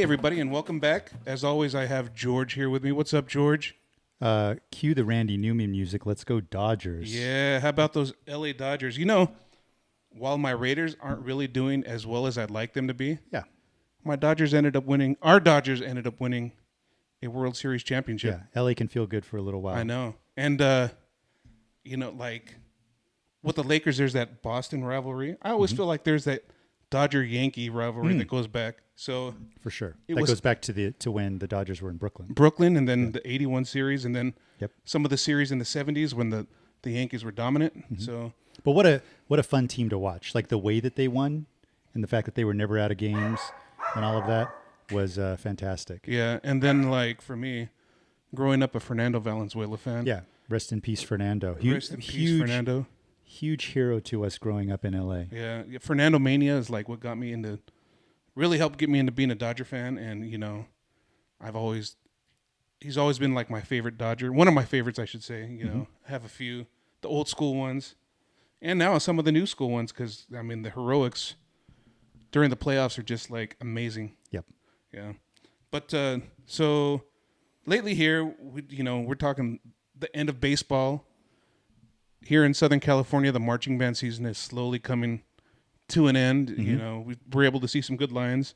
Hey, everybody, and welcome back. As always, I have George here with me. What's up, George? Cue the Randy Newman music. Let's go Dodgers. Yeah, how about those LA Dodgers? While my Raiders aren't really doing as well as I'd like them to be, Yeah. our Dodgers ended up winning a World Series championship. Yeah. LA can feel good for a little while. I know. And, like with the Lakers, there's that Boston rivalry. I always feel like there's that Dodger-Yankee rivalry that goes back. So For sure. It That was- goes back to when the Dodgers were in Brooklyn. Brooklyn, and then the 81 series, and then Yep. some of the series in the 70s when the Yankees were dominant. So But what a fun team to watch. Like the way that they won and the fact that they were never out of games and all of that was fantastic. yeah, and then like for me, growing up a Fernando Valenzuela fan. Yeah. Rest in peace, Fernando. Rest in peace, Fernando. Huge hero to us growing up in LA. Yeah, Fernando Mania is like what got me into, really helped get me into being a Dodger fan, and he's always been like my favorite Dodger, one of my favorites, I should say. I have a few, the old school ones, and now some of the new school ones, because I mean the heroics during the playoffs are just like amazing. Yep. Yeah, but so lately here, we're talking the end of baseball. Here in Southern California, the marching band season is slowly coming to an end. We were able to see some good lines.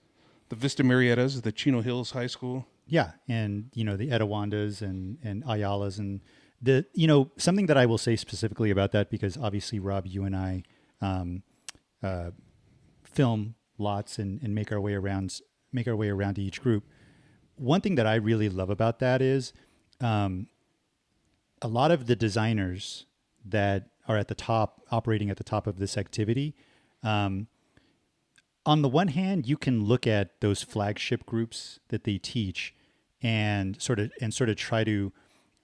The Vista Marietas, the Chino Hills High School. Yeah, and the Etawandas and Ayalas and something that I will say specifically about that, because obviously Rob, you and I film lots and make our way around to each group. One thing that I really love about that is a lot of the designers that are operating at the top of this activity. On the one hand, you can look at those flagship groups that they teach and sort of try to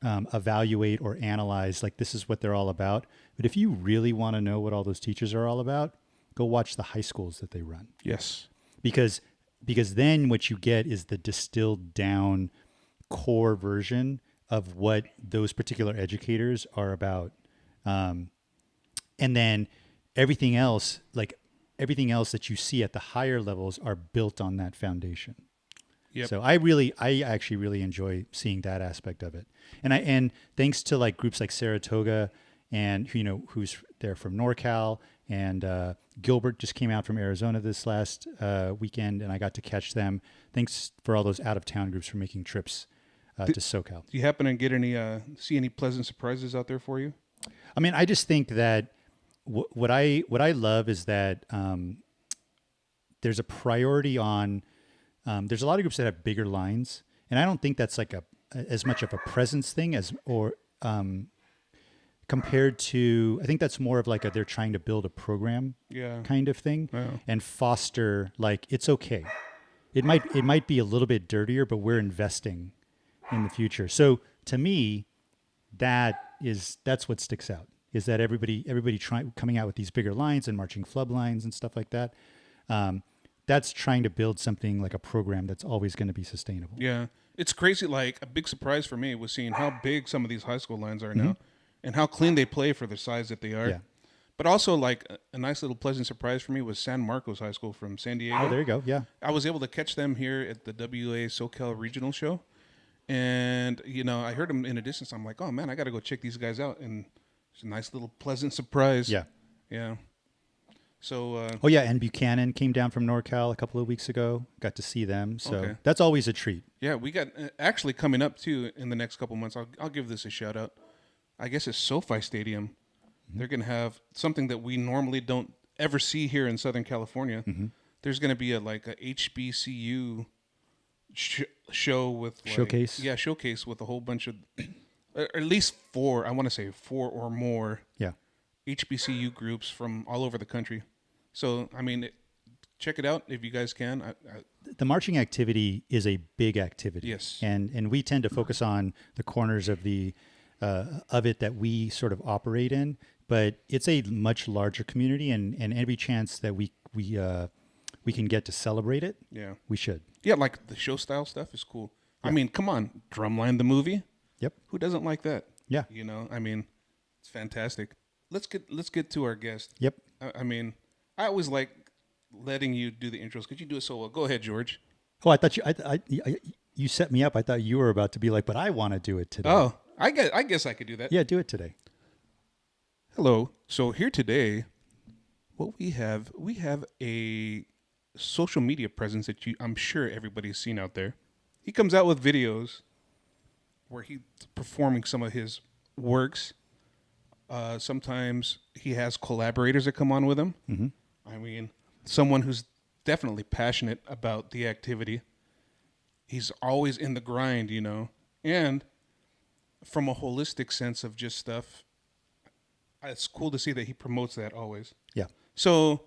evaluate or analyze, like, this is what they're all about. But if you really want to know what all those teachers are all about, go watch the high schools that they run. Yes. Because then what you get is the distilled down core version of what those particular educators are about. And then everything else that you see at the higher levels are built on that foundation. Yep. So I actually really enjoy seeing that aspect of it. And thanks to like groups like Saratoga and who's there from NorCal, and Gilbert just came out from Arizona this last weekend, and I got to catch them. Thanks for all those out of town groups for making trips to SoCal. Do you happen to get see any pleasant surprises out there for you? I mean, I just think that what I love is that there's a priority on. There's a lot of groups that have bigger lines, and I don't think that's like as much of a presence thing compared to. I think that's more of like they're trying to build a program, kind of thing, and foster like it's okay. It might be a little bit dirtier, but we're investing in the future. So to me, that's what sticks out, is that everybody coming out with these bigger lines and marching flub lines and stuff like that. That's trying to build something like a program that's always going to be sustainable. Yeah, it's crazy. Like a big surprise for me was seeing how big some of these high school lines are now, and how clean they play for the size that they are. Yeah. But also, like a nice little pleasant surprise for me was San Marcos High School from San Diego. Oh, there you go. Yeah. I was able to catch them here at the WA SoCal Regional Show. And, I heard them in a distance. I'm like, oh, man, I got to go check these guys out. And it's a nice little pleasant surprise. Yeah. Yeah. So. Oh, yeah. And Buchanan came down from NorCal a couple of weeks ago. Got to see them. So that's always a treat. Yeah. We got actually coming up, too, in the next couple months. I'll give this a shout out. I guess it's SoFi Stadium. Mm-hmm. They're going to have something that we normally don't ever see here in Southern California. Mm-hmm. There's going to be a HBCU show with showcase. Yeah, showcase with a whole bunch of, at least four. I want to say four or more. Yeah. HBCU groups from all over the country. So I mean, check it out if you guys can. The marching activity is a big activity. Yes. And we tend to focus on the corners of of it that we sort of operate in, but it's a much larger community, and every chance that we can get to celebrate it, we should. Yeah, like the show style stuff is cool. Yeah. I mean, come on, Drumline the movie. Yep. Who doesn't like that? Yeah. I mean, it's fantastic. Let's get to our guest. Yep. I mean, I always like letting you do the intros because you do it so well. Go ahead, George. Oh, I thought you set me up. I thought you were about to be like, but I want to do it today. Oh, I guess I could do that. Yeah, do it today. Hello. So here today, what we have a social media presence that I'm sure everybody's seen out there. He comes out with videos where he's performing some of his works. Sometimes he has collaborators that come on with him. Mm-hmm. I mean, someone who's definitely passionate about the activity. He's always in the grind, and from a holistic sense of just stuff, it's cool to see that he promotes that always. Yeah. So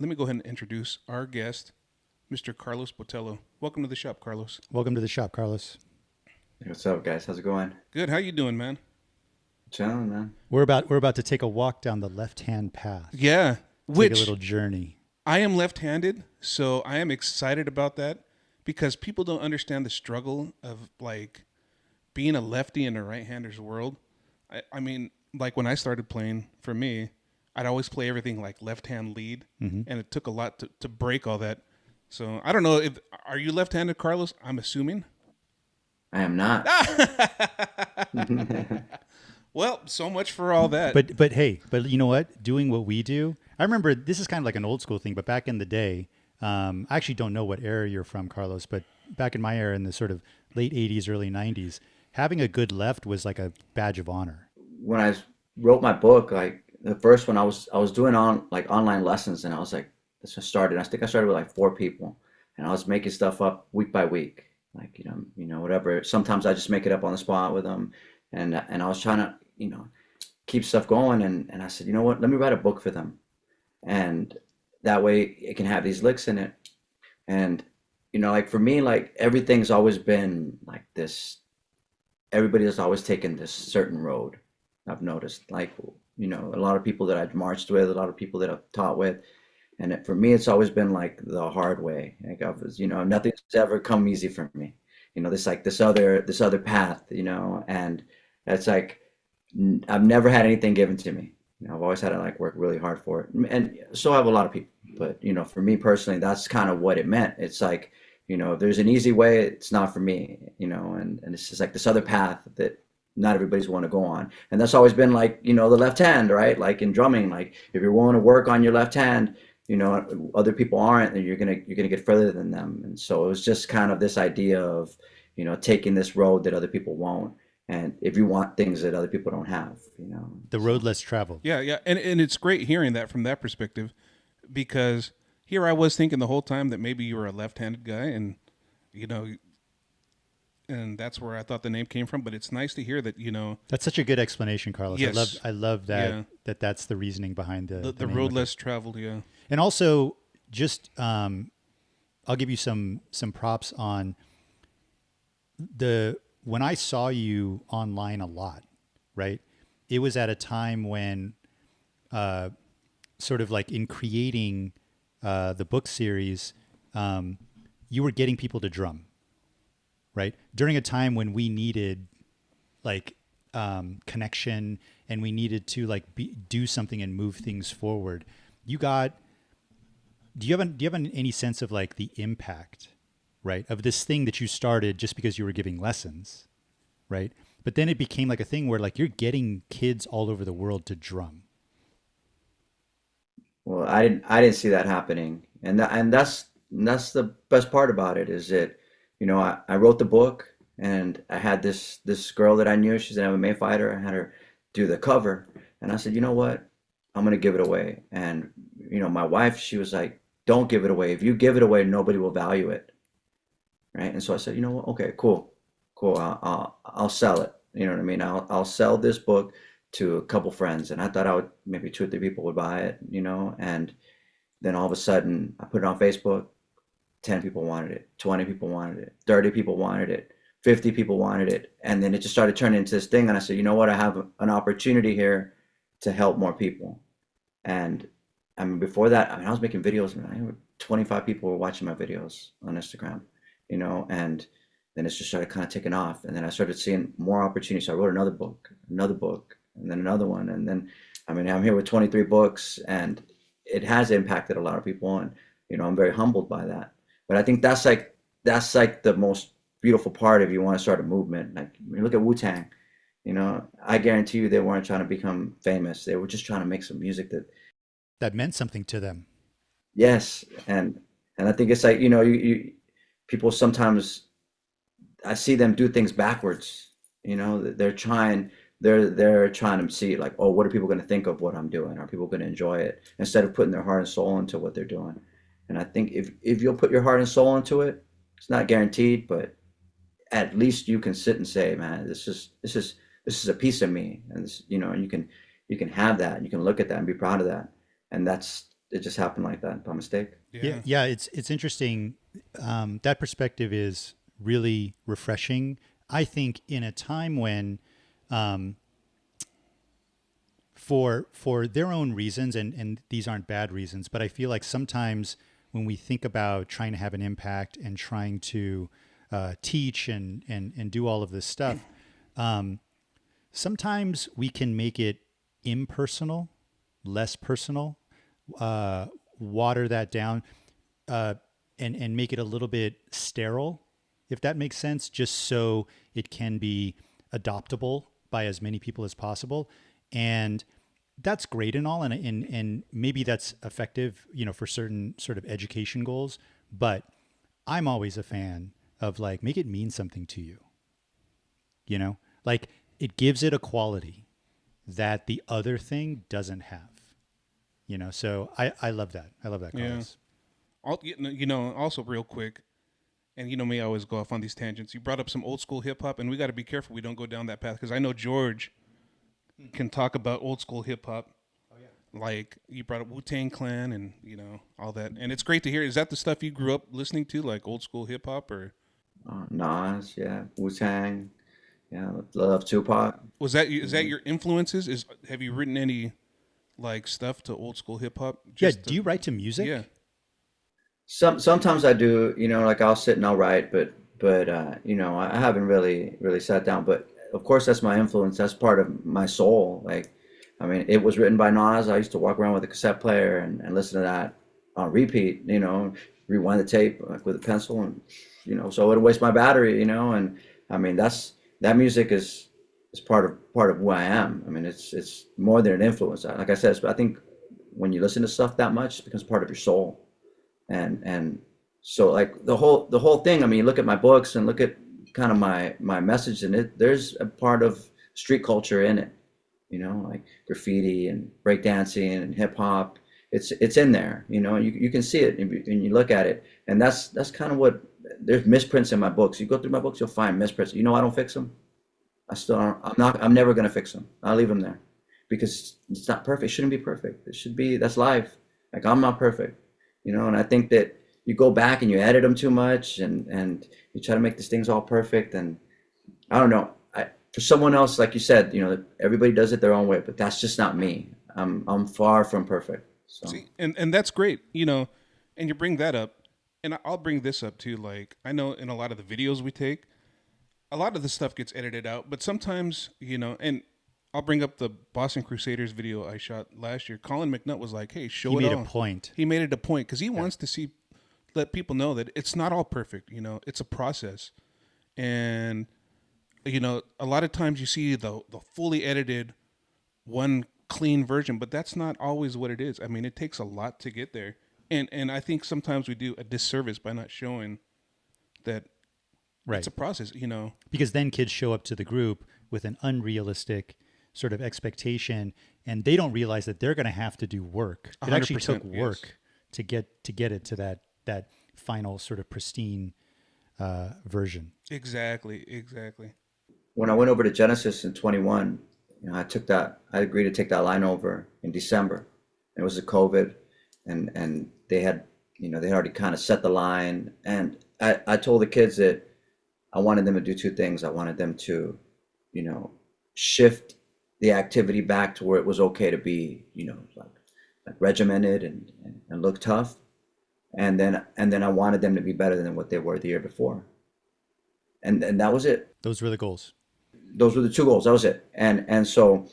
let me go ahead and introduce our guest, Mr. Carlos Botello. Welcome to the shop, Carlos. Welcome to the shop, Carlos. Hey, what's up, guys? How's it going? Good. How you doing, man? Chilling, man. We're about to take a walk down the left-hand path. Yeah. Take Which a little journey. I am left-handed, so I am excited about that because people don't understand the struggle of like being a lefty in a right-hander's world. I mean, like when I started playing, for me, I'd always play everything like left-hand lead, and it took a lot to break all that. So I don't know if are you left-handed, Carlos? I'm assuming. I am not. Well, so much for all that. But hey, you know what? Doing what we do. I remember this is kind of like an old school thing, but back in the day, I actually don't know what era you're from, Carlos, but back in my era in the sort of late 80s, early 90s, having a good left was like a badge of honor. When I wrote my book, like the first one, I was doing online lessons, and I was like, this was started. I think I started with like 4 people, and I was making stuff up week by week, like whatever. Sometimes I just make it up on the spot with them, and I was trying to keep stuff going, and I said, you know what, let me write a book for them, and that way it can have these licks in it, and like for me, like everything's always been like this. Everybody has always taken this certain road. I've noticed, like, a lot of people that I've marched with, a lot of people that I've taught with, and for me, it's always been like the hard way. Like I was, nothing's ever come easy for me. This other path, and it's like I've never had anything given to me. I've always had to like work really hard for it, and so have a lot of people. But for me personally, that's kind of what it meant. It's like, if there's an easy way, it's not for me, and it's just like this other path that not everybody's want to go on. And that's always been like, the left hand, right? Like in drumming, like if you're willing to work on your left hand, other people aren't, and you're gonna get further than them. And so it was just kind of this idea of, taking this road that other people won't. And if you want things that other people don't have, The road less traveled. Yeah, and it's great hearing that from that perspective, because here I was thinking the whole time that maybe you were a left-handed guy, and and that's where I thought the name came from. But it's nice to hear that That's such a good explanation, Carlos. Yes. I love that Yeah. that's the reasoning behind the the name road of it. less traveled. Yeah, And also, just I'll give you some props on when I saw you online a lot, right? It was at a time when, sort of like in creating the book series, you were getting people to drum, right? During a time when we needed like connection and we needed to like do something and move things forward. Do you have any sense of like the impact, right, of this thing that you started just because you were giving lessons, right? But then it became like a thing where like you're getting kids all over the world to drum. Well, I didn't see that happening, and that's the best part about it is that, I wrote the book, and I had this girl that I knew. She's an MMA fighter. I had her do the cover, and I said, you know what, I'm gonna give it away. And my wife, she was like, don't give it away. If you give it away, nobody will value it, right? And so I said, you know what, okay, cool, I'll sell it. You know what I mean? I'll sell this book to a couple friends, and I thought I would maybe 2 or 3 people would buy it, and then all of a sudden I put it on Facebook. 10 people wanted it, 20 people wanted it, 30 people wanted it, 50 people wanted it, and then it just started turning into this thing. And I said, you know what, I have an opportunity here to help more people. And I mean, before that, I was making videos, and 25 people were watching my videos on Instagram, and then it just started kind of taking off. And then I started seeing more opportunities. So I wrote another book, and then another one. And then, I mean, I'm here with 23 books, and it has impacted a lot of people. And, I'm very humbled by that. But I think that's like the most beautiful part if you want to start a movement. Like when you look at Wu-Tang, you know, I guarantee you they weren't trying to become famous. They were just trying to make some music that, That meant something to them. yes, and I think it's like, you know, you people sometimes I see them do things backwards. You know, they're trying to see like, oh, what are people going to think of what I'm doing? Are people going to enjoy it? Instead of putting their heart and soul into what they're doing. And I think if you'll put your heart and soul into it, it's not guaranteed, but at least you can sit and say, man, this is a piece of me, and this, you know, you can have that, and you can look at that and be proud of that, and it just happened like that by mistake. Yeah, Yeah. yeah, it's interesting. That perspective is really refreshing. I think in a time when, um, for their own reasons, and these aren't bad reasons, but I feel like sometimes when we think about trying to have an impact and trying to teach and do all of this stuff, um, sometimes we can make it impersonal, less personal, uh, water that down, uh, and make it a little bit sterile, if that makes sense, just so it can be adoptable by as many people as possible. And that's great and all, and maybe that's effective, you know, for certain sort of education goals. But I'm always a fan of like make it mean something to you, you know, like it gives it a quality that the other thing doesn't have, you know. So I love that. I love that, Yeah. Carlos. You know, also real quick, and you know me, I always go off on these tangents. You brought up some old school hip hop, and we got to be careful we don't go down that path because I know George can talk about old school hip hop. Like you brought up Wu Tang Clan and you know all that, and it's great to hear. Is that the stuff you grew up listening to, like old school hip hop, or Nas, yeah, Wu-Tang, yeah, love Tupac. was that is that your influences? Is have you written any like stuff to old school hip hop? Yeah. Just Do you write to yeah, music? Sometimes I do, you know, like I'll sit and I'll write, but you know, I haven't really sat down. But of course, that's my influence. That's part of my soul. Like, I mean, it was written by Nas. I used to walk around with a cassette player and listen to that on repeat. You know, rewind the tape like with a pencil, and you know, so it would waste my battery. You know, and I mean, that music is part of who I am. I mean, it's more than an influence. Like I said, I think when you listen to stuff that much, it becomes part of your soul. And so like the whole thing, I mean, you look at my books and look at kind of my message in it, there's a part of street culture in it, you know, like graffiti and breakdancing and hip hop. It's in there, you know, you can see it and you look at it, and that's kind of what, there's misprints in my books. You go through my books, you'll find misprints. You know, I don't fix them. I still don't, I'm never going to fix them. I'll leave them there because it's not perfect. It shouldn't be perfect. It should be, that's life. Like I'm not perfect, you know, and I think that you go back and you edit them too much and you try to make these things all perfect. And I don't know, for someone else, like you said, you know, everybody does it their own way, but that's just not me. I'm far from perfect. So see, and that's great, you know, and you bring that up, and I'll bring this up too. Like I know in a lot of the videos we take, a lot of the stuff gets edited out, but sometimes, you know, and I'll bring up the Boston Crusaders video I shot last year. Colin McNutt was like, "Hey, show He it made all." a point. He made it a point because he wants to see, let people know that it's not all perfect. You know, it's a process, and you know, a lot of times you see the fully edited one clean version, but that's not always what it is. I mean, it takes a lot to get there, and I think sometimes we do a disservice by not showing that it's Right. a process. You know, Because then kids show up to the group with an unrealistic sort of expectation, and they don't realize that they're going to have to do work. It actually took 100%, yes. work to get it to that final sort of pristine version. exactly. when I went over to Genesis in 21, you know, I agreed to take that line over in December. It was a COVID, and they had, you know, they already kind of set the line. And I told the kids that I wanted them to do two things. I wanted them to, you know, shift the activity back to where it was okay to be, you know, like regimented and look tough. And then I wanted them to be better than what they were the year before. And that was it. Those were the goals. Those were the two goals. That was it. And so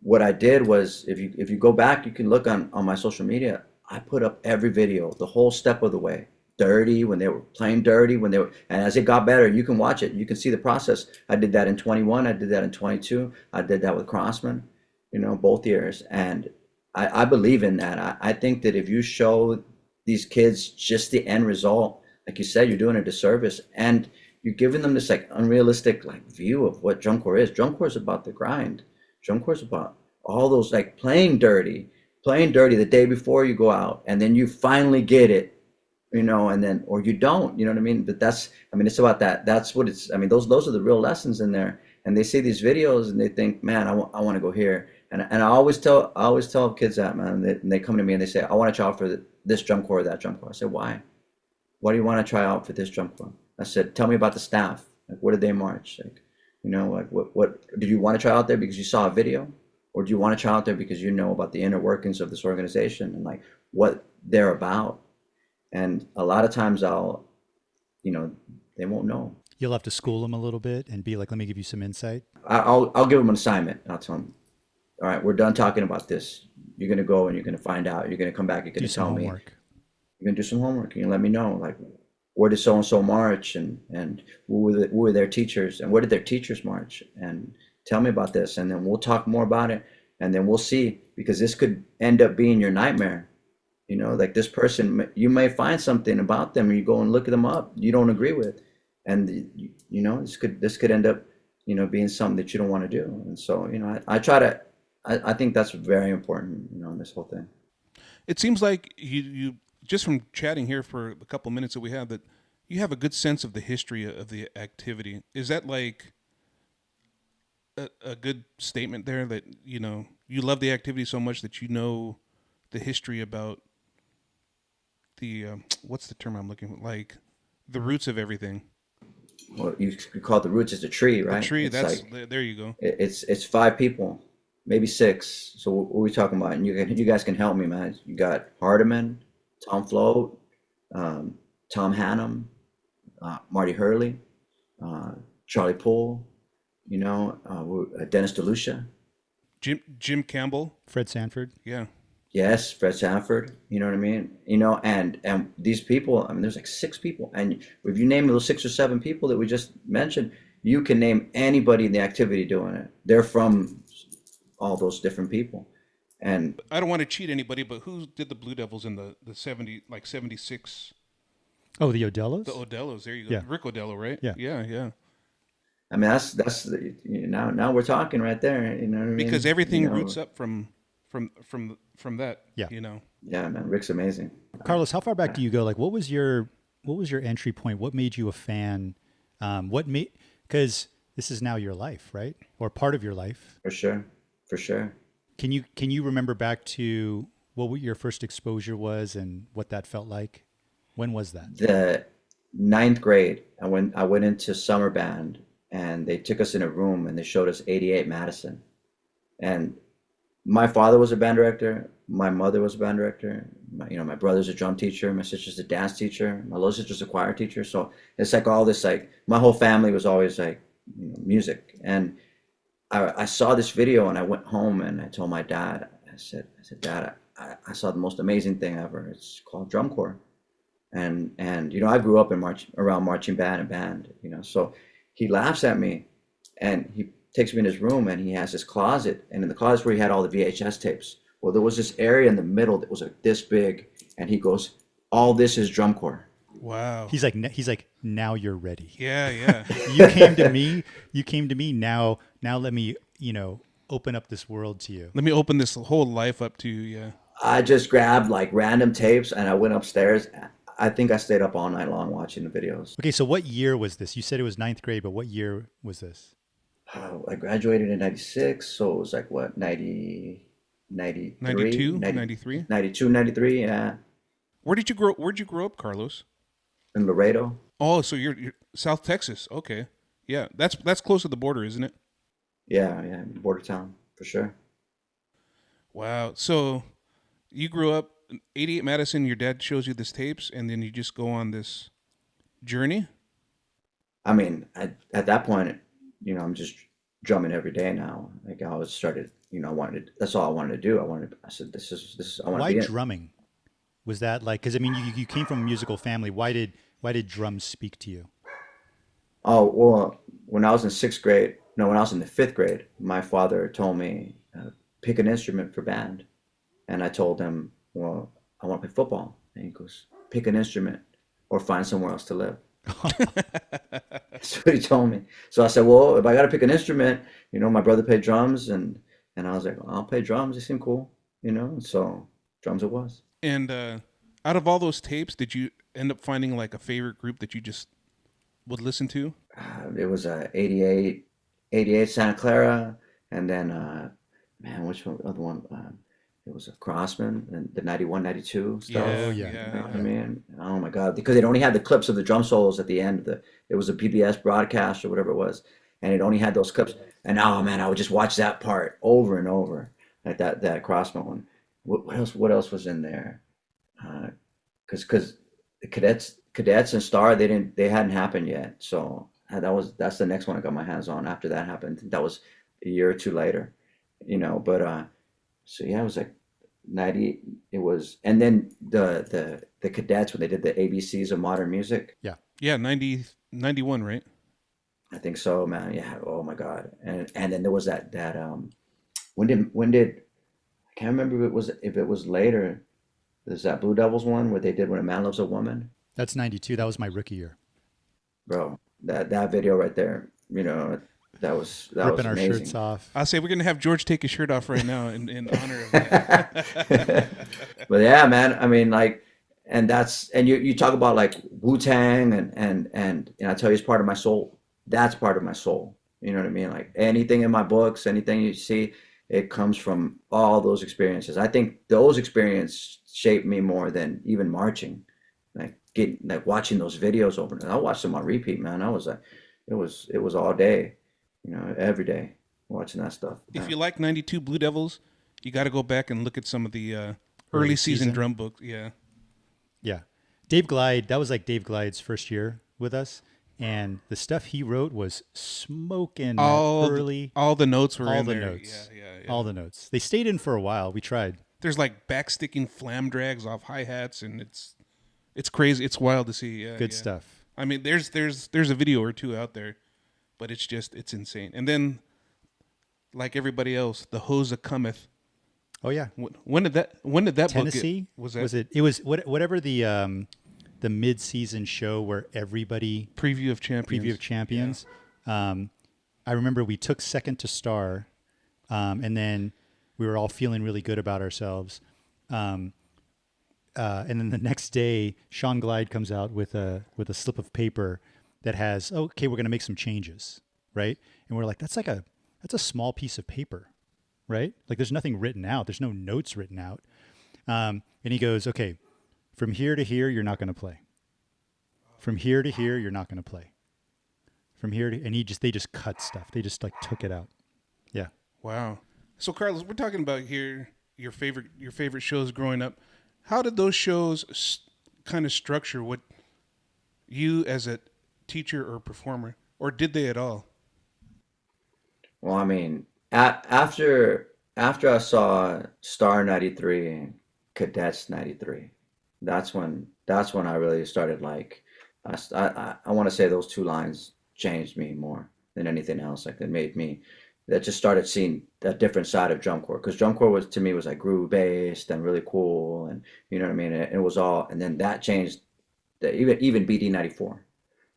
what I did was, if you go back, you can look on my social media. I put up every video, the whole step of the way, dirty, when they were playing dirty, when they were, and as it got better, you can watch it. You can see the process. I did that in 21. I did that in 22. I did that with Crossman, both years. And I believe in that. I think that if you show these kids just the end result, like you said, you're doing a disservice, and you're giving them this like unrealistic like view of what drum corps is. Drum corps is about the grind. Drum corps is about all those like playing dirty the day before you go out, and then you finally get it, and then, or you don't, you know what I mean? But it's about that. That's what it's, those are the real lessons in there. And they see these videos and they think, man, I want to go here. And I always tell kids that, man, and they come to me and they say, I want to try out for this drum corps or that drum corps. I said, why? Why do you want to try out for this drum corps? I said, tell me about the staff. Like, what did they march? Like, like what did you want to try out there because you saw a video? Or do you want to try out there because you know about the inner workings of this organization and like what they're about? And a lot of times they won't know. You'll have to school them a little bit and be like, let me give you some insight. I'll give them an assignment. I'll tell them, all right, we're done talking about this. You're going to go and you're going to find out. You're going to come back. You're going to tell me. You're going to do some homework. You let me know, like, where did so-and-so march and who were their teachers and where did their teachers march? And tell me about this. And then we'll talk more about it. And then we'll see, because this could end up being your nightmare. Like this person, you may find something about them and you go and look them up you don't agree with. And, this could end up, being something that you don't want to do. And so, I think that's very important, in this whole thing. It seems like you just from chatting here for a couple minutes that we have, that you have a good sense of the history of the activity. Is that like a good statement there, that, you love the activity so much that you know the history about the, what's the term I'm looking for? Like the roots of everything. Well, you call it the roots is the tree, right? The tree, it's that's, like, there you go. it's 5 people, maybe 6. So what are we talking about? And you guys can help me, man. You got Hardiman, Tom Flo, Tom Hannum, Marty Hurley, Charlie Poole, Dennis DeLucia. Jim Campbell. Fred Sanford. Yeah. Yes, Fred Sanford. You know what I mean? And these people, there's like 6 people. And if you name those 6 or 7 people that we just mentioned, you can name anybody in the activity doing it. They're from all those different people. And I don't want to cheat anybody, but who did the Blue Devils in the 76? Oh, the Odellos? The Odellos. There you go. Yeah. Rick Odello, right? Yeah. Yeah. that's now we're talking right there. You know what I mean? Because everything roots up from that. Yeah. Yeah, man. Rick's amazing. Carlos, how far back do you go? Like, what was your entry point? What made you a fan? Because this is now your life, right? Or part of your life. For sure. Can you remember back to what your first exposure was and what that felt like? When was that? The 9th grade. I went into summer band, and they took us in a room and they showed us 88 Madison. And my father was a band director. My mother was a band director. My brother's a drum teacher. My sister's a dance teacher. My little sister's a choir teacher. So it's like all this, like my whole family was always like music. And I saw this video and I went home and I told my dad, I said, Dad, I saw the most amazing thing ever. It's called drum corps. And I grew up around marching band and band, so he laughs at me and he takes me in his room and he has this closet, and in the closet where he had all the VHS tapes. Well, there was this area in the middle that was like this big, and he goes, all this is drum corps. Wow. He's like, now you're ready. Yeah. You came to me. Now let me, open up this world to you. Let me open this whole life up to you. Yeah. I just grabbed like random tapes and I went upstairs. I think I stayed up all night long watching the videos. Okay, so what year was this? You said it was 9th grade, but what year was this? I graduated in 96, so it was like what, 93? 92, 93? 92, 93, yeah. Where'd you grow up, Carlos? In Laredo. Oh, so you're South Texas. Okay. Yeah, that's close to the border, isn't it? Yeah, border town, for sure. Wow. So you grew up in 88 Madison, your dad shows you this tapes, and then you just go on this journey? At that point, I'm just drumming every day now. Like I always started, that's all I wanted to do. I said, this is I want to be Why drumming? Was that like, because I mean, you came from a musical family. Why did drums speak to you? Oh, well, when I was in sixth grade, no, when I was in the fifth grade, my father told me, pick an instrument for band. And I told him, well, I want to play football. And he goes, pick an instrument or find somewhere else to live. That's what he told me. So I said, well, if I got to pick an instrument, my brother played drums, and I was like, well, I'll play drums. They seem cool, And so drums it was. And out of all those tapes, did you end up finding like a favorite group that you just would listen to? It was 88 Santa Clara, and then man, which one, other one? It was a Crossman and the 91, 92 stuff. Oh Yeah, yeah, You know yeah, what I yeah. mean? Oh my God, because it only had the clips of the drum solos at the end. It was a PBS broadcast or whatever it was, and it only had those clips. And oh man, I would just watch that part over and over, like that Crossman one. What else? What else was in there? Because the cadets and Star they hadn't happened yet. So that's the next one I got my hands on after that happened. That was a year or two later, But so yeah, it was like 90. It was, and then the cadets when they did the ABCs of modern music. yeah. Yeah, 90, 91, right? I think so, man. Yeah. Oh my God. And then there was that when did I can't remember if it was later. There's that Blue Devils one where they did When a Man Loves a Woman. That's 92. That was my rookie year. Bro, that video right there, that was Ripping our shirts amazing. off. I'll say we're gonna have George take his shirt off right now in honor of that. But yeah, man, I mean, like, and you talk about like Wu-Tang and I tell you it's part of my soul. That's part of my soul. You know what I mean? Like anything in my books, anything you see, it comes from all those experiences. I think those experiences shaped me more than even marching. Like watching those videos over and I watched them on repeat, man. I was like, it was all day, every day watching that stuff. If you like 92 Blue Devils, you got to go back and look at some of the Early early season season. drum books. Yeah. Yeah. Dave Glide, that was like Dave Glide's first year with us. And the stuff he wrote was smoking All early. all the notes were All in the there. notes. Yeah, yeah, yeah. All the notes. They stayed in for a while. We tried. There's like backsticking flam drags off hi-hats and it's crazy. It's wild to see. Yeah, Good yeah. stuff. I mean, there's a video or two out there, but it's insane. And then like everybody else, the hose that cometh. Oh yeah. When did that book Tennessee get, was that was it? It was whatever the mid-season show where everybody preview of champions? preview of champions. I remember we took second to Star, and then we were all feeling really good about ourselves. And then the next day, Sean Glide comes out with a slip of paper that has, okay, we're going to make some changes, right? And we're like, that's a small piece of paper, right? Like there's nothing written out. There's no notes written out. And he goes, okay, from here to here, you're not going to play. From here to here, you're not going to play. From here to, and they just cut stuff. They just like took it out. Yeah. Wow. So Carlos, we're talking about here your favorite shows growing up. How did those shows kind of structure what you as a teacher or performer, or did they at all? Well, I mean, after I saw Star 93 and Cadets 93, that's when I really started like I want to say those two lines changed me more than anything else. Like that just started seeing a different side of drum corps because drum corps was to me was like groove based and really cool and you know what I mean. It was all and then that changed. Even BD 94.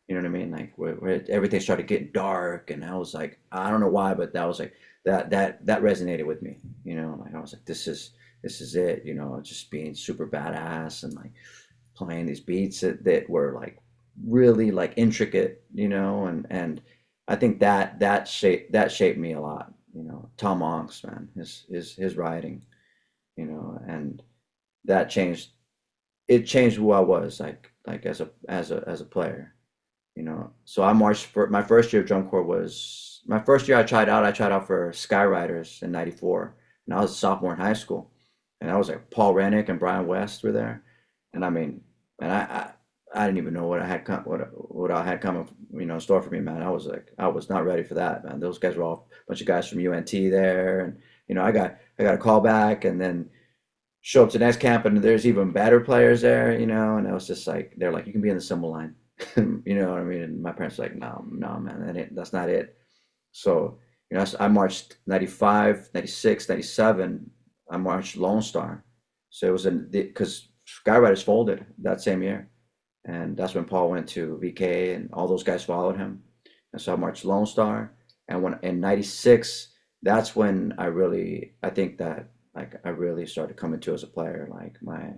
You know what I mean? Like where everything started getting dark, and I was like, I don't know why, but that was like that resonated with me. Like I was like, this is it. Just being super badass and like playing these beats that were like really like intricate. And I think that shaped me a lot. Tom Monks, man, his writing. And that changed. It changed who I was like as a player. So I marched for my first year of drum corps was my first year I tried out for Skyriders in 94 and I was a sophomore in high school and I was like Paul Rennick and Brian West were there and I mean and I didn't even know what I had what I had coming in store for me, man. I was like I was not ready for that, man. Those guys were all a bunch of guys from UNT there and I got a call back and then show up to the next camp and there's even better players there, you know, and I was just like, they're like, you can be in the symbol line, you know what I mean? And my parents were like, no, no, man, that's not it. So, you know, I marched 95, 96, 97. I marched Lone Star. So it was because Skywriters folded that same year. And that's when Paul went to VK and all those guys followed him. And so I marched Lone Star. And when in 96, that's when I think that like I really started coming to as a player.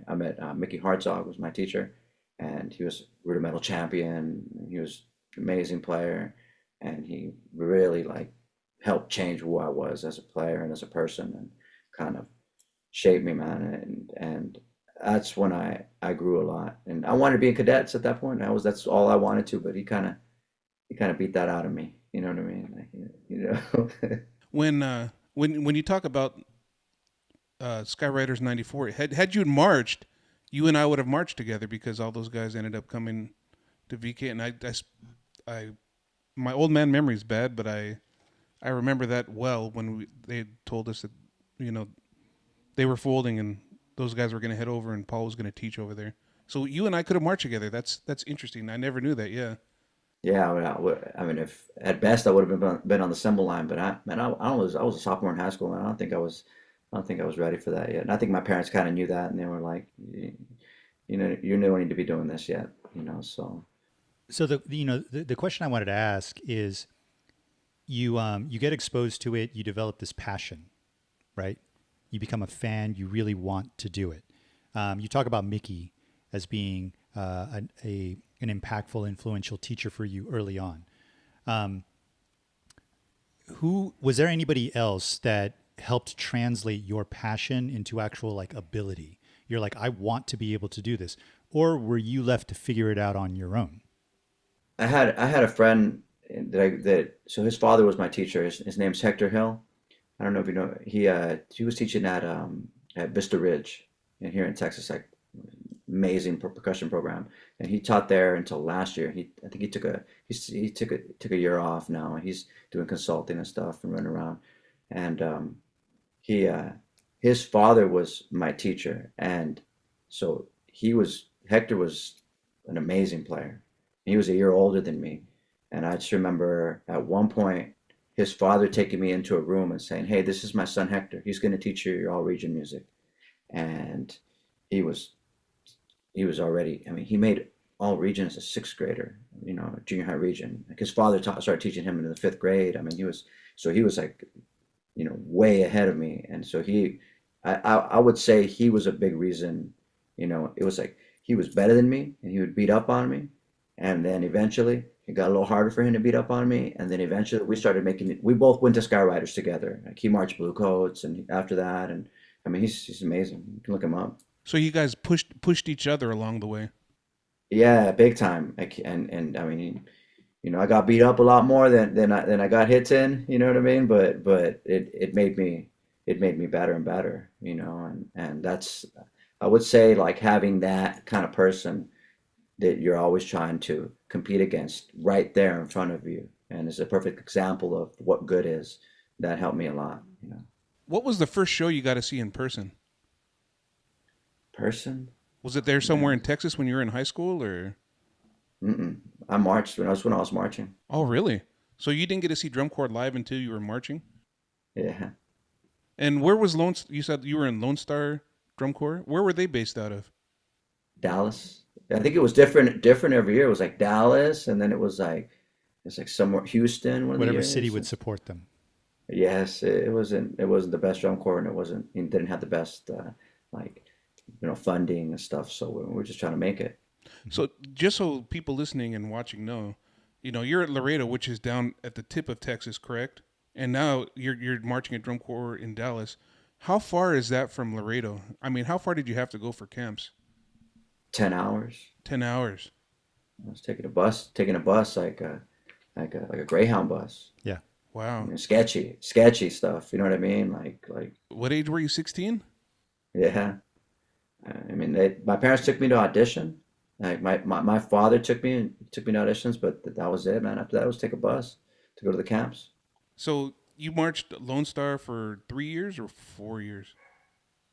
I met Mickey Hartzog was my teacher, and he was rudimental champion. He was an amazing player, and he really like helped change who I was as a player and as a person, and kind of shaped me, man. And that's when I grew a lot, and I wanted to be in cadets at that point. That's all I wanted to, but he kind of beat that out of me. You know what I mean? Like, you know. When you talk about Skywriters '94, had you marched, you and I would have marched together because all those guys ended up coming to VK, and I my old man memory is bad, but I remember that well when they told us that you know they were folding and those guys were going to head over and Paul was going to teach over there. So you and I could have marched together. That's interesting. I never knew that. Yeah. Yeah, I mean, if at best I would have been on the symbol line, but I was a sophomore in high school, and I don't think I was ready for that yet. And I think my parents kind of knew that, and they were like, you know, you don't need to be doing this yet, you know. So So the question I wanted to ask is you get exposed to it, you develop this passion, right? You become a fan, you really want to do it. You talk about Mickey as being an impactful, influential teacher for you early on. Who was there anybody else that helped translate your passion into actual like ability? You're like, I want to be able to do this, or were you left to figure it out on your own? I had a friend so his father was my teacher. His name's Hector Hill. I don't know if you know. He was teaching at Vista Ridge here in Texas, like amazing percussion program, and he taught there until last year. I think he took a year off now. He's doing consulting and stuff and running around. And he his father was my teacher, and so Hector was an amazing player. He was a year older than me, and I just remember at one point his father taking me into a room and saying, "Hey, this is my son Hector. He's going to teach you your all region music." And he was he was already, I mean, he made all region as a sixth grader, you know, junior high region. Like his father started teaching him in the fifth grade. I mean, he was like, you know, way ahead of me. And so I would say he was a big reason, you know, it was like he was better than me and he would beat up on me. And then eventually it got a little harder for him to beat up on me. And then eventually we started making it, we both went to Skyriders together. Like he marched Blue Coats and after that. And I mean, he's amazing. You can look him up. So you guys pushed each other along the way. Yeah, big time. Like, and I mean, you know, I got beat up a lot more than I got hits in. You know what I mean? But it made me better and better. You know, and that's I would say like having that kind of person that you're always trying to compete against right there in front of you, and is a perfect example of what good is. That helped me a lot. You know, What was the first show you got to see in person? person, Was it there somewhere in man. Texas when you were in high school, or? Mm-mm. I marched when I was marching. Oh, really? So you didn't get to see drum corps live until you were marching? Yeah. And where was Lone? You said you were in Lone Star Drum Corps. Where were they based out of? Dallas. I think it was different every year. It was like Dallas, and then it's like somewhere Houston one of the Whatever city years. would support them. Yes, it wasn't the best drum corps, and it didn't have the best like funding and stuff. So we're just trying to make it. Mhm. So just so people listening and watching know, you're at Laredo, which is down at the tip of Texas, correct? And now you're marching at drum corps in Dallas. How far is that from Laredo? I mean, how far did you have to go for camps? 10 hours. 10 hours. I was taking a bus like a Greyhound bus. Yeah. Wow. Sketchy stuff. You know what I mean? Like What age were you? 16? yeah. I mean, my parents took me to audition. Like my father took me to auditions, but that was it, man. After that, it was take a bus to go to the camps. So you marched Lone Star for 3 years or 4 years?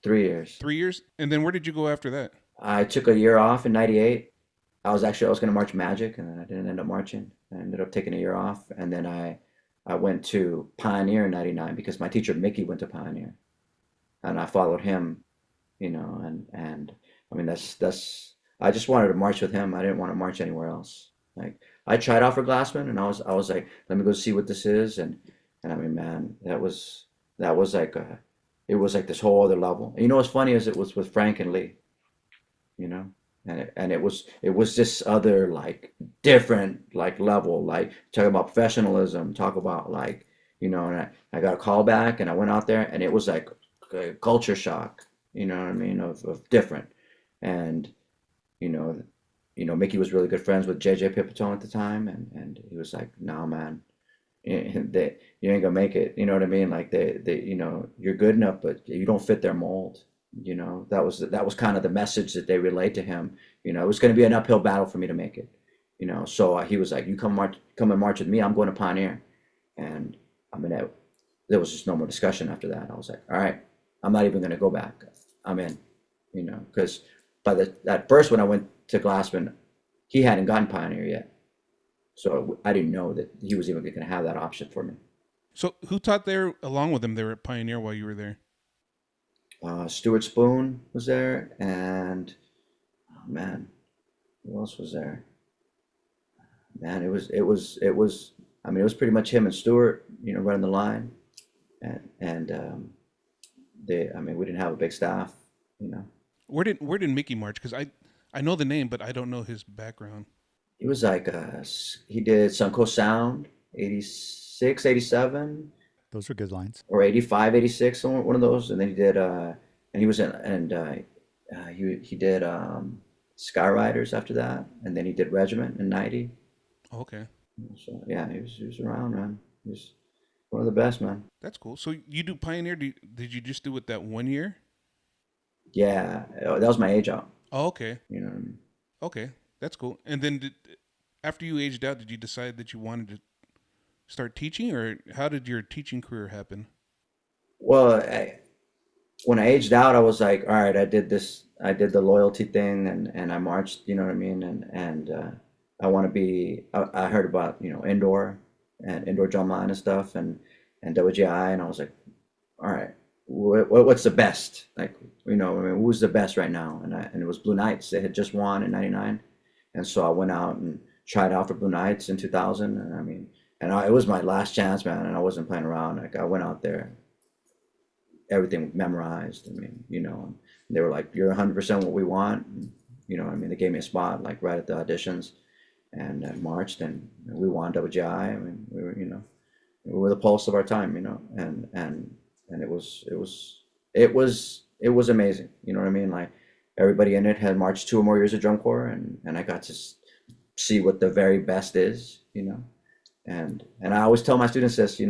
3 years. 3 years, and then where did you go after that? I took a year off in '98. I was going to march Magic, and then I didn't end up marching. I ended up taking a year off, and then I went to Pioneer in '99 because my teacher Mickey went to Pioneer, and I followed him, and I mean that's I just wanted to march with him. I didn't want to march anywhere else. Like I tried out for Glassman, and I was like, let me go see what this is, and I mean, man, that was like it was like this whole other level. And you know what's funny is it was with Frank and Lee, you know, and it was this other like different like level, like talk about professionalism, talk about like, and I got a call back, and I went out there, and it was like a culture shock, you know what I mean, of different, and you know, Mickey was really good friends with JJ Pipitone at the time, and he was like, "No, man, you ain't gonna make it." You know what I mean? Like you're good enough, but you don't fit their mold. That was kind of the message that they relayed to him. It was going to be an uphill battle for me to make it. So he was like, "You come and march with me. I'm going to Pioneer," and I mean, there was just no more discussion after that. I was like, "All right, I'm not even going to go back. I'm in." Because by that first when I went to Glassman, he hadn't gotten Pioneer yet, so I didn't know that he was even going to have that option for me. So who taught there along with him there at Pioneer while you were there? Stuart Spoon was there, and oh man, who else was there? Man, it was. I mean, it was pretty much him and Stuart, running the line, and I mean, we didn't have a big staff, you know. Where did Mickey march? Because I know the name, but I don't know his background. He was like, he did Suncoast Sound, 86, 87, Those are good lines. or 85, 86, one of those, and then he did, and he was in, and he did Skyriders after that, and then he did Regiment in '90. Oh, okay, So yeah, he was around, man. He was one of the best, man. that's cool. So you do Pioneer? Did you just do it that 1 year? Yeah, that was my age out. Oh, okay, You know what I mean? okay, that's cool. And then after you aged out, did you decide that you wanted to start teaching, or how did your teaching career happen? Well, when I aged out, I was like, all right, I did this, I did the loyalty thing, and I marched. You know what I mean? And I want to be. I heard about indoor and indoor drumline and stuff, and WGI, and I was like, all right, what's the best? Like, I mean, who's the best right now? And it was Blue Knights. They had just won in '99, and so I went out and tried out for Blue Knights in 2000. And I mean, it was my last chance, man, and I wasn't playing around. Like I went out there, everything memorized. I mean, and they were like, "You're 100% what we want." And, I mean, they gave me a spot like right at the auditions, and I marched, and we won WGI. I mean, we were the pulse of our time, and it was amazing. You know what I mean? Like everybody in it had marched 2 or more years of drum corps, and I got to see what the very best is. And I always tell my students this,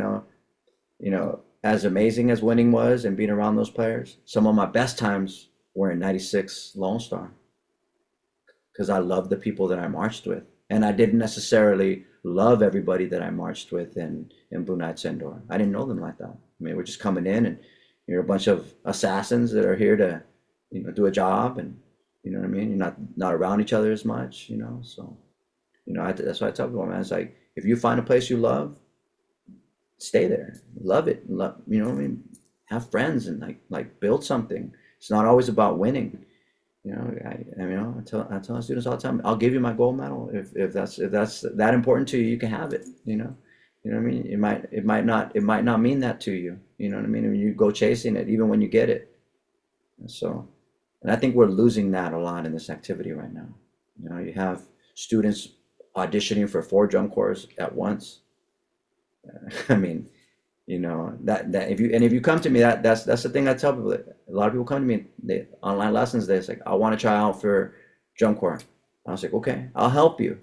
as amazing as winning was and being around those players, some of my best times were in '96 Lone Star, because I loved the people that I marched with. And I didn't necessarily love everybody that I marched with in Blue Knights Indoor. I didn't know them like that. I mean, we're just coming in, and you're a bunch of assassins that are here to, do a job, and you know what I mean? You're not around each other as much. So, that's why I tell people, man, it's like, if you find a place you love, stay there, love it, what I mean? Have friends, and like build something. It's not always about winning. I tell my students all the time, I'll give you my gold medal if that's that important to you. You can have it. What I mean. It might not mean that to you. You know what I mean. When you go chasing it, even when you get it. And I think we're losing that a lot in this activity right now. You have students auditioning for 4 drum corps at once. I mean, that if you come to me, that's the thing I tell people. That a lot of people come to me, they online lessons. They're like, I want to try out for drum corps. I was like, okay, I'll help you,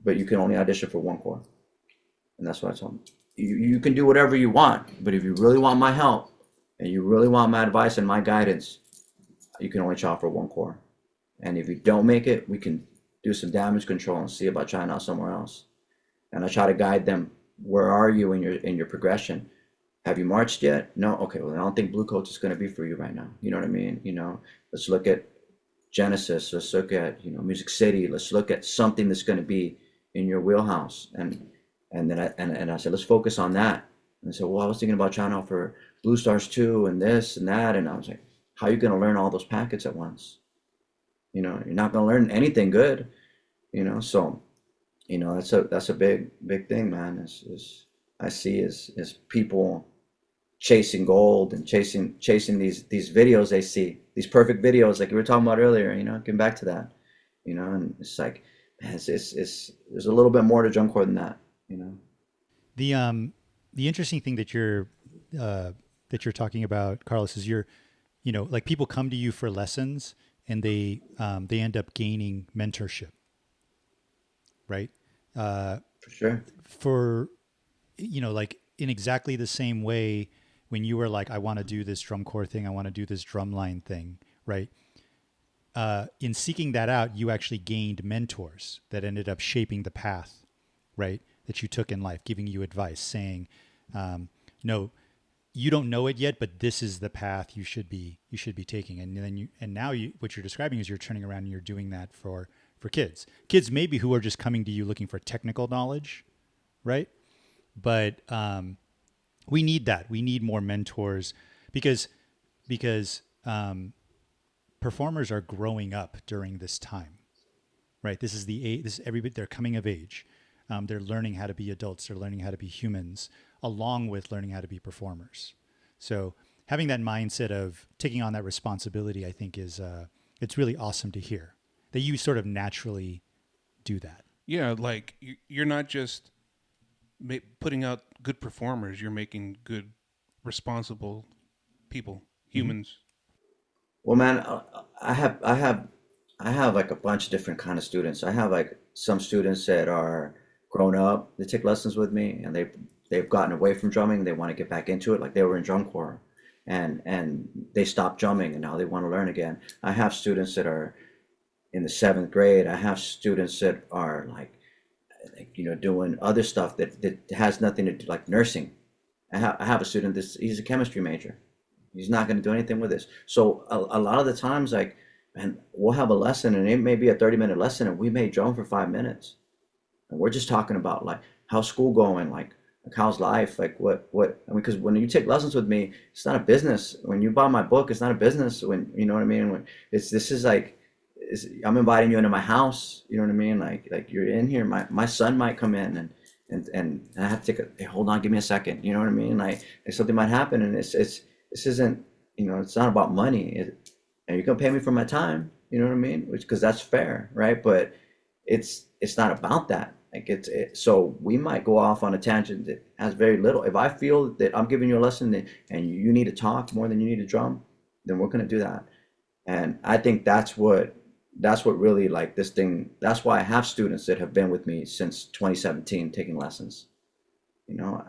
but you can only audition for 1 corps. And that's what I told them. You can do whatever you want, but if you really want my help and you really want my advice and my guidance, you can only try out for 1 corps. And if you don't make it, we can do some damage control and see about trying out somewhere else. And I try to guide them. Where are you in your progression? Have you marched yet? No. Okay. Well, I don't think blue coats is going to be for you right now. You know what I mean? Let's look at Genesis. Let's look at, Music City. Let's look at something that's going to be in your wheelhouse. And then I said, let's focus on that. And I said, well, I was thinking about trying out for Blue Stars 2 and this and that. And I was like, how are you going to learn all those packets at once? You're not going to learn anything good, so, that's a big thing, man, is I see is people chasing gold and chasing these videos they see, these perfect videos like you were talking about earlier, getting back to that, and it's like, man, it's there's a little bit more to drum corps than that. The interesting thing that you're talking about, Carlos, is like people come to you for lessons and they end up gaining mentorship, right? For sure. For like in exactly the same way when you were like, I want to do this drum corps thing, I want to do this drumline thing, right? In seeking that out, you actually gained mentors that ended up shaping the path, right, that you took in life, giving you advice, saying, no, you don't know it yet, but this is the path you should be taking. And then now what you're describing is you're turning around and you're doing that for kids maybe who are just coming to you looking for technical knowledge, right? But we need that. We need more mentors because performers are growing up during this time, right? This is everybody. They're coming of age. They're learning how to be adults. They're learning how to be humans, along with learning how to be performers. So having that mindset of taking on that responsibility, I think it's really awesome to hear that you sort of naturally do that. Yeah, like you're not just putting out good performers, you're making good, responsible people, Mm-hmm. humans. Well, man, I have like a bunch of different kind of students. I have like some students that are grown up. They take lessons with me, and they've gotten away from drumming. They want to get back into it. Like they were in drum corps, and they stopped drumming, and now they want to learn again. I have students that are in the seventh grade. I have students that are like doing other stuff that has nothing to do, like nursing. I have a student that's he's a chemistry major. He's not going to do anything with this. So a lot of the times, like, man, we'll have a lesson and it may be a 30-minute lesson and we may drum for 5 minutes. And we're just talking about like how's school going, like how's life, like I mean, because when you take lessons with me, it's not a business. When you buy my book, it's not a business. When you know what I mean. When this is like, I'm inviting you into my house. You know what I mean. Like you're in here. My son might come in and I have to take hey, hold on, give me a second. You know what I mean. Like something might happen and this isn't it's not about money. And you can pay me for my time. You know what I mean. Which because that's fair, right? But it's not about that. Like so we might go off on a tangent that has very little. If I feel that I'm giving you a lesson and you need to talk more than you need to drum, then we're gonna do that. And I think that's what really like this thing. That's why I have students that have been with me since 2017 taking lessons. You know,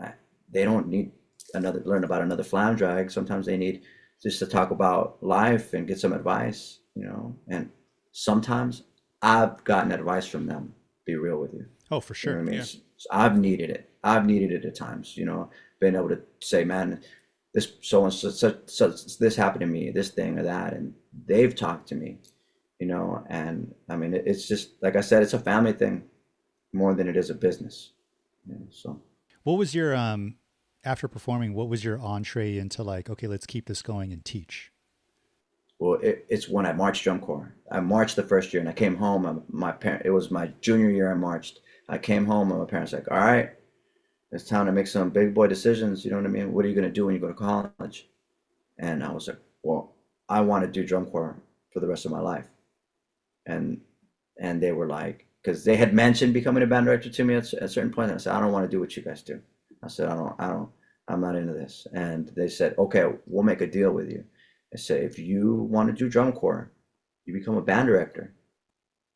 they don't need learn about another flam drag. Sometimes they need just to talk about life and get some advice. And sometimes I've gotten advice from them. Be real with you. Oh, for You know sure. what I mean? Yeah. So I've needed it. I've needed it at times. Being able to say, man, this so and such this happened to me, this thing or that, and they've talked to me. And I mean, it's just like I said, it's a family thing more than it is a business. So. What was your after performing? What was your entree into like? Okay, let's keep this going and teach. Well, it's when I marched drum corps. I marched the first year, and I came home. My parent, it was my junior year. I marched. I came home, and my parents like, "All right, it's time to make some big boy decisions." You know what I mean? What are you gonna do when you go to college? And I was like, "Well, I want to do drum corps for the rest of my life." And they were like, because they had mentioned becoming a band director to me at a certain point, and I said, "I don't want to do what you guys do." I said, I'm not into this." And they said, "Okay, we'll make a deal with you." I said, "If you want to do drum corps, you become a band director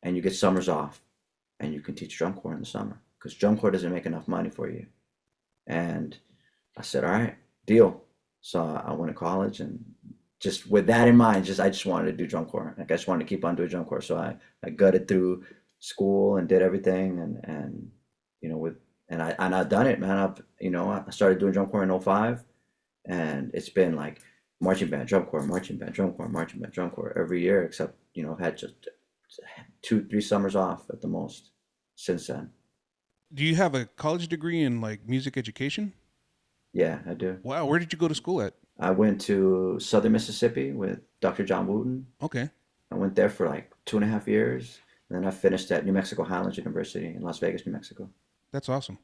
and you get summers off and you can teach drum corps in the summer because drum corps doesn't make enough money for you." And I said, "All right, deal." So I went to college and just with that in mind, I just wanted to do drum corps. Like I just wanted to keep on doing drum corps. So I gutted through school and did everything and with and I've done it, man. I started doing drum corps in '05 and it's been like marching band, drum corps, marching band, drum corps, marching band, drum corps every year, except I've had just 2, 3 summers off at the most since then. Do you have a college degree in like music education? Yeah, I do. Wow, where did you go to school at? I went to Southern Mississippi with Dr. John Wooten. Okay, I went there for like 2.5 years. And then I finished at New Mexico Highlands University in Las Vegas, New Mexico. that's awesome.